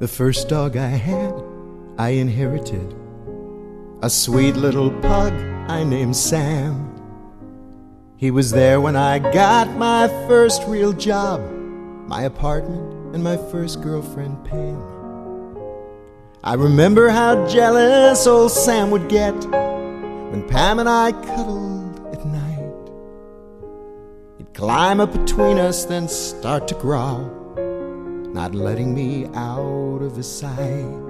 The first dog I had, I inherited. A sweet little pug I named Sam. He was there when I got my first real job, my apartment and my first girlfriend Pam. I remember how jealous old Sam would get when Pam and I cuddled at night. He'd climb up between us, then start to growl, not letting me out of his sight.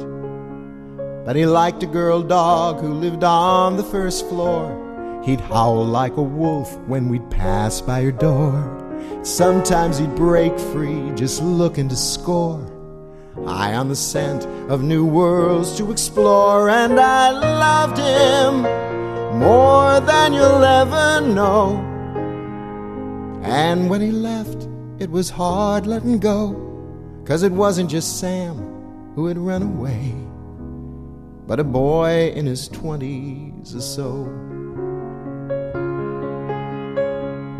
But he liked a girl dog who lived on the first floor. He'd howl like a wolf when we'd pass by her door. Sometimes he'd break free, just looking to score, high on the scent of new worlds to explore. And I loved him more than you'll ever know. And when he left, it was hard letting go, 'cause it wasn't just Sam who had run away, but a boy in his 20s or so.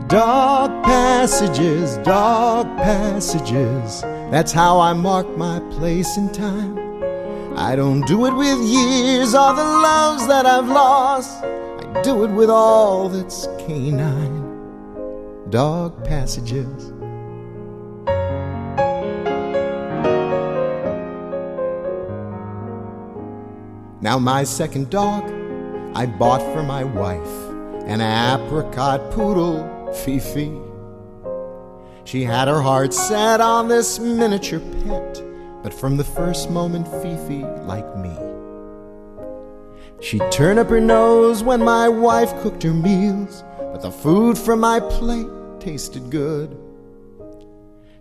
Dog passages, that's how I mark my place in time. I don't do it with years or the loves that I've lost. I do it with all that's canine. Dog passages. Now my second dog I bought for my wife, an apricot poodle, Fifi. She had her heart set on this miniature pet, but from the first moment Fifi liked me. She'd turn up her nose when my wife cooked her meals, but the food from my plate tasted good.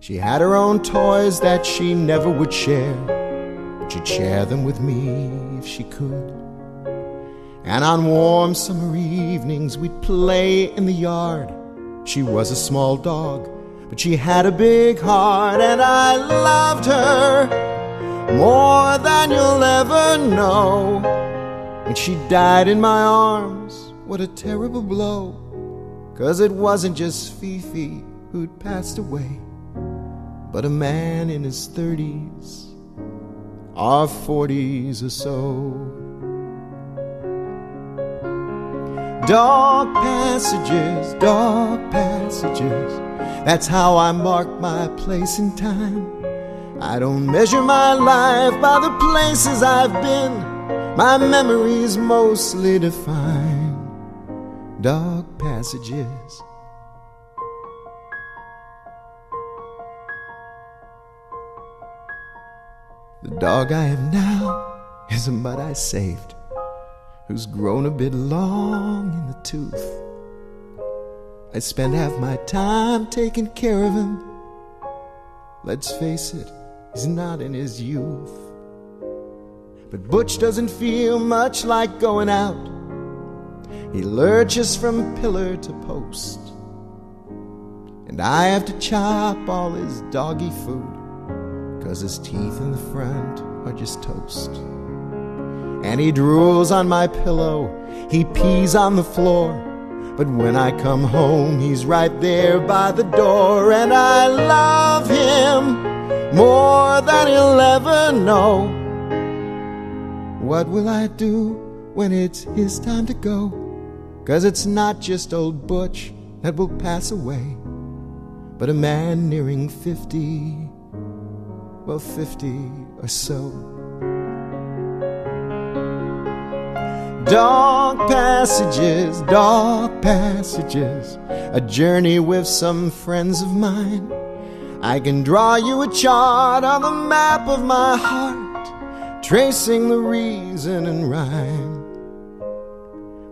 She had her own toys that she never would share, but she'd share them with me if she could. And on warm summer evenings we'd play in the yard. She was a small dog, but she had a big heart, and I loved her more than you'll ever know. When she died in my arms, what a terrible blow, 'cause it wasn't just Fifi who'd passed away, but a man in his 30s or 40s or so. Dog passages, that's how I mark my place in time. I don't measure my life by the places I've been. My memories mostly define dog passages. The dog I have now is a mutt I saved, who's grown a bit long in the tooth. I spend half my time taking care of him. Let's face it, he's not in his youth. But Butch doesn't feel much like going out. He lurches from pillar to post, and I have to chop all his doggy food, 'cause his teeth in the front are just toast. And he drools on my pillow, he pees on the floor, but when I come home, he's right there by the door. And I love him more than he'll ever know. What will I do when it's his time to go? 'Cause it's not just old Butch that will pass away, but a man nearing 50, well, 50 or so. Dog passages, a journey with some friends of mine. I can draw you a chart on the map of my heart, tracing the reason and rhyme.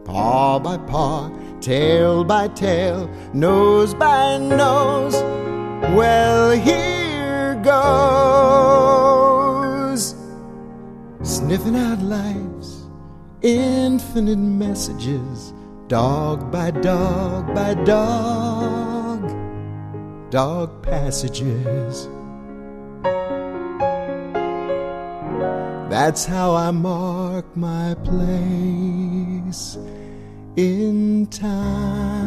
Paw by paw, tail by tail, nose by nose, well, here goes. Sniffing out life's infinite messages, dog by dog by dog, dog passages. That's how I mark my place in time.